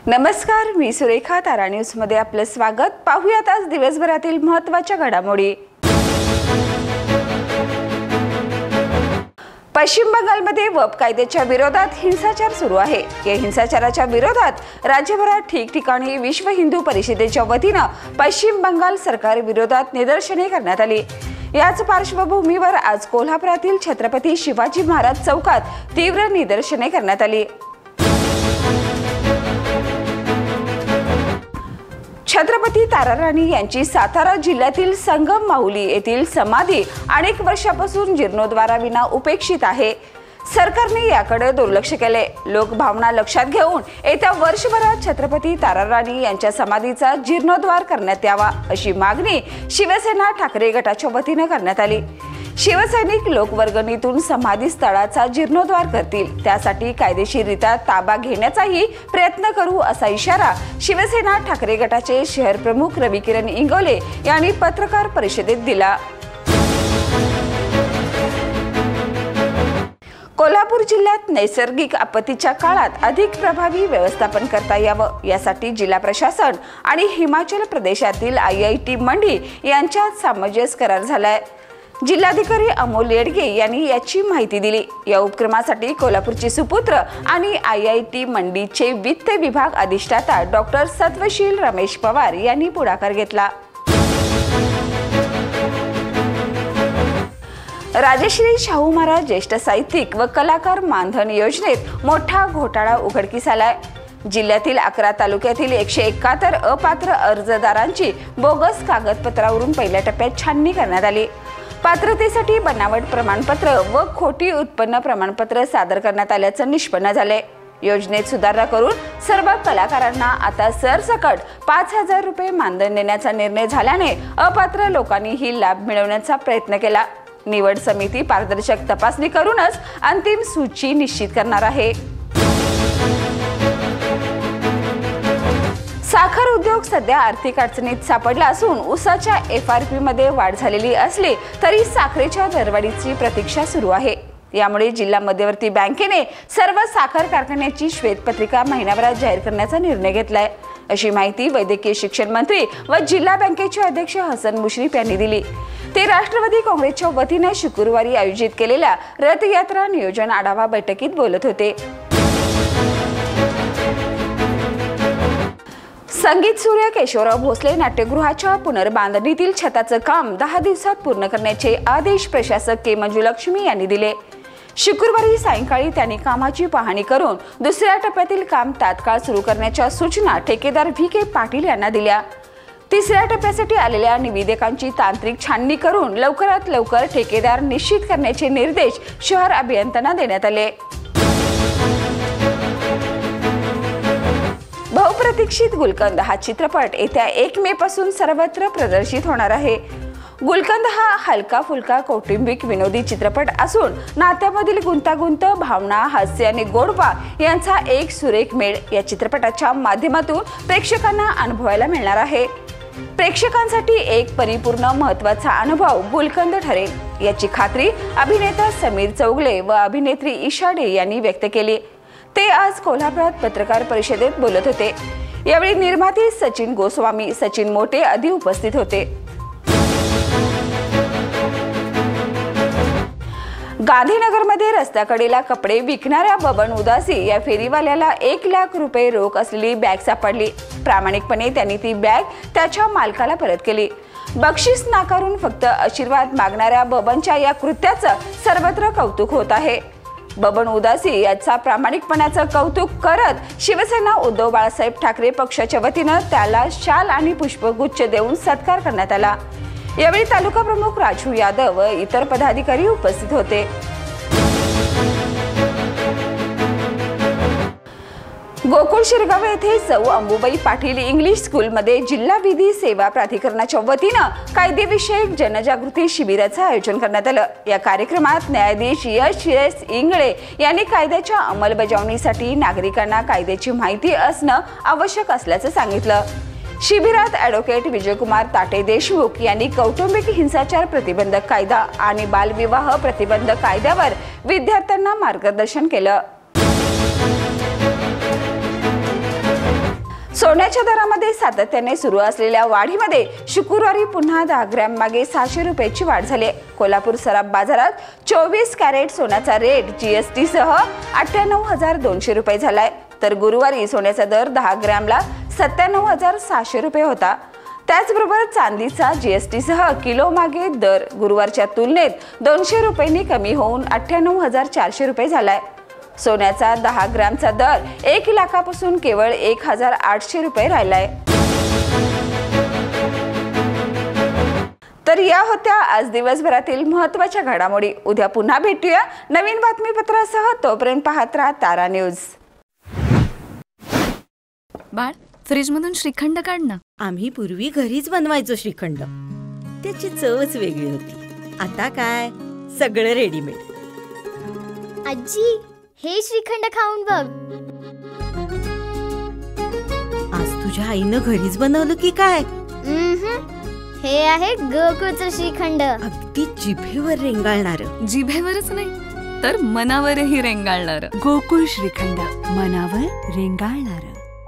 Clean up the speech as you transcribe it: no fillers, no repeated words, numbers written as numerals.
नमस्कार, मी सुरेखा. तारा न्यूज मध्ये आपलं स्वागत. पाहूयात आज दिवसभरातील महत्त्वाच्या घडामोडी. पश्चिम बंगालमध्ये वप कायद्याच्या विरोधात हिंसाचार सुरू आहे. या हिंसाचाराच्या विरोधात राज्यभरात ठिकठिकाणी विश्व हिंदू परिषदेच्या वतीनं पश्चिम बंगाल सरकार विरोधात निदर्शने करण्यात आली. याच पार्श्वभूमीवर आज कोल्हापुरातील छत्रपती शिवाजी महाराज चौकात तीव्र निदर्शने करण्यात आली. छत्रपती ताराराणी यांची सातारा जिल्ह्यातील संगम माहुली येथील समाधी अनेक वर्षापासून जीर्णोद्धाराविना उपेक्षित आहे. सरकारने याकडे दुर्लक्ष केले. लोकभावना लक्षात घेऊन येत्या वर्षभरात छत्रपती ताराराणी यांच्या समाधीचा जीर्णोद्धार करण्यात यावा अशी मागणी शिवसेना ठाकरे गटाच्या वतीने करण्यात आली. शिवसैनिक लोकवर्गणीतून समाधी स्थळाचा जीर्णोद्धार करतील, त्यासाठी कायदेशीररित्या ताबा घेण्याचाही प्रयत्न करू असा इशारा शिवसेना ठाकरे गटाचे शहर प्रमुख रविकिरण इंगोले यांनी पत्रकार परिषदेत दिला. कोल्हापूर जिल्ह्यात नैसर्गिक आपत्तीच्या काळात अधिक प्रभावी व्यवस्थापन करता यावं यासाठी जिल्हा प्रशासन आणि हिमाचल प्रदेशातील IIT मंडी यांच्यात सामंजस्य करार झालाय. जिल्हाधिकारी अमोल येडगे यांनी याची माहिती दिली. या उपक्रमासाठी कोल्हापूरचे सुपुत्र आणि IIT मंडीचे वित्त विभाग अधिष्ठाता डॉक्टर सत्वशील रमेश पवार यांनी पुढाकार घेतला. राजश्री शाहू महाराज ज्येष्ठ साहित्यिक व कलाकार मानधन योजनेत मोठा घोटाळा उघडकीस आलाय. जिल्ह्यातील 11 तालुक्यातील 171 अपात्र अर्जदारांची बोगस कागदपत्रावरून पहिल्या टप्प्यात छाननी करण्यात आली. पात्रतेसाठी बनावट प्रमाणपत्र व खोटी उत्पन्न प्रमाणपत्र सादर करण्यात आल्याचं निष्पन्न झाले. योजनेत सुधारणा करून सर्व कलाकारांना आता सरसकट 5,000 रुपये मानधन देण्याचा निर्णय झाल्याने अपात्र लोकांनीही लाभ मिळवण्याचा प्रयत्न केला. निवड समिती पारदर्शक तपासणी करूनच अंतिम सूची निश्चित करणार आहे. साखर उद्योग सध्या आर्थिक अडचणीत सापडला असून ऊसाच्या FRP मध्ये वाढ झालेली असली तरी साखरेच्या दरवाढीची प्रतीक्षा सुरू आहे. यामुळे जिल्हा मध्यवर्ती बँकेने सर्व साखर कारखान्याची श्वेतपत्रिका महिनाभरात जाहीर करण्याचा निर्णय घेतलाय, अशी माहिती वैद्यकीय शिक्षण मंत्री व जिल्हा बँकेचे अध्यक्ष हसन मुश्रीफ यांनी दिली. ते राष्ट्रवादी काँग्रेसच्या वतीने शुक्रवारी आयोजित केलेल्या रथयात्रा नियोजन आढावा बैठकीत बोलत होते. संगीत सूर्य केशवराव भोसले नाट्यगृहाच्या पुनर्बांधणीतील छताचं काम 10 दिवसात पूर्ण करण्याचे आदेश प्रशासक के मंजुलक्ष्मी यांनी दिले. शुक्रवारी सायंकाळी त्यांनी कामाची पाहणी करून दुसऱ्या टप्प्यातील काम तात्काळ सुरू करण्याच्या सूचना ठेकेदार VK पाटील यांना दिल्या. तिसऱ्या टप्प्यासाठी आलेल्या निवेदकांची तांत्रिक छाननी करून लवकरात लवकर ठेकेदार निश्चित करण्याचे निर्देश शहर अभियंत्यांना देण्यात आले. बहुप्रतीक्षित गुलकंद हा चित्रपट येत्या 1 मे पासून सर्वत्र प्रदर्शित होणार आहे. गुलकंद हा हलका फुलका कौटुंबिक विनोदी चित्रपट असून नात्यामधील गुंतागुंत, भावना, हास्य आणि गोडवा यांचा एक सुरेख मेळ या चित्रपटाच्या माध्यमातून प्रेक्षकांना अनुभवायला मिळणार आहे. प्रेक्षकांसाठी एक परिपूर्ण महत्त्वाचा अनुभव गुलकंद ठरेल याची खात्री अभिनेता समीर चौगले व अभिनेत्री ईशा डे यांनी व्यक्त केली. ते आज कोल्हापुरात पत्रकार परिषदेत बोलत होते. यावेळी निर्माते सचिन गोस्वामी, सचिन मोटे आदी उपस्थित होते. गांधीनगरमध्ये रस्त्याकडेला कपडे विकणाऱ्या बबन उदासी या फेरीवाल्याला 1 लाख रुपये रोख असलेली बॅग सापडली. प्रामाणिकपणे त्यांनी ती बॅग त्याच्या मालकाला परत केली. बक्षीस नाकारून फक्त आशीर्वाद मागणाऱ्या बबनच्या या कृत्याचं सर्वत्र कौतुक होत आहे. बबन उदासी याचा प्रामाणिकपणाचं कौतुक करत शिवसेना उद्धव बाळासाहेब ठाकरे पक्षाच्या वतीनं त्याला शाल आणि पुष्पगुच्छ देऊन सत्कार करण्यात आला. यावेळी तालुका प्रमुख राजू यादव व इतर पदाधिकारी उपस्थित होते. गोकुळ शिरगाव येथे सौ अंबुबाई पाटील इंग्लिश स्कूलमध्ये जिल्हा विधी सेवा प्राधिकरणाच्या वतीनं कायदेविषयक जनजागृती शिबिराचं आयोजन करण्यात आलं. या कार्यक्रमात न्यायाधीश यश इंगळे यांनी कायद्याच्या अंमलबजावणीसाठी नागरिकांना कायद्याची माहिती असणं आवश्यक असल्याचं सांगितलं. शिबिरात ॲडव्होकेट विजयकुमार ताटे देशमुख यांनी कौटुंबिक हिंसाचार प्रतिबंधक कायदा आणि बालविवाह प्रतिबंधक कायद्यावर विद्यार्थ्यांना मार्गदर्शन केलं. सोन्याच्या दरामध्ये सातत्याने सुरू असलेल्या वाढीमध्ये शुक्रवारी पुन्हा 10 ग्रॅम मागे 600 रुपयाची वाढ झाली आहे. कोल्हापूर सराफ बाजारात 24 कॅरेट सोन्याचा रेट जीएसटी सह 98,200 रुपये झालाय, तर गुरुवारी सोन्याचा दर 10 ग्रॅमला 97,600 रुपये होता. त्याचबरोबर चांदीचा जीएसटी सह किलो मागे दर गुरुवारच्या तुलनेत 200 रुपयांनी कमी होऊन 98,400 रुपये झालाय. सोन्याचा 10 ग्रॅमचा दर 1 लाखापासून केवळ 1,800 रुपये राहिलाय. तर या होत्या आज दिवसभरातील महत्त्वाच्या घडामोडी. उद्या पुन्हा भेटूया नवीन बातमीपत्रासह. तोपर्यंत पाहत राहा तारा न्यूज. बाळ, फ्रीज मधून श्रीखंड काढ ना. आम्ही पूर्वी घरीच बनवायचो श्रीखंड, त्याची चवच वेगळी होती. आता काय सगळं रेडीमेड. आजी, हे श्रीखंड खाऊन बघ. आज तुझ्या आईनं घरीच बनवलं की काय? हे आहे गोकुळचं श्रीखंड. अगदी जिभेवर रेंगाळणार. जिभेवरच नाही तर मनावरही रेंगाळणार. गोकुळ श्रीखंड, मनावर रेंगाळणार.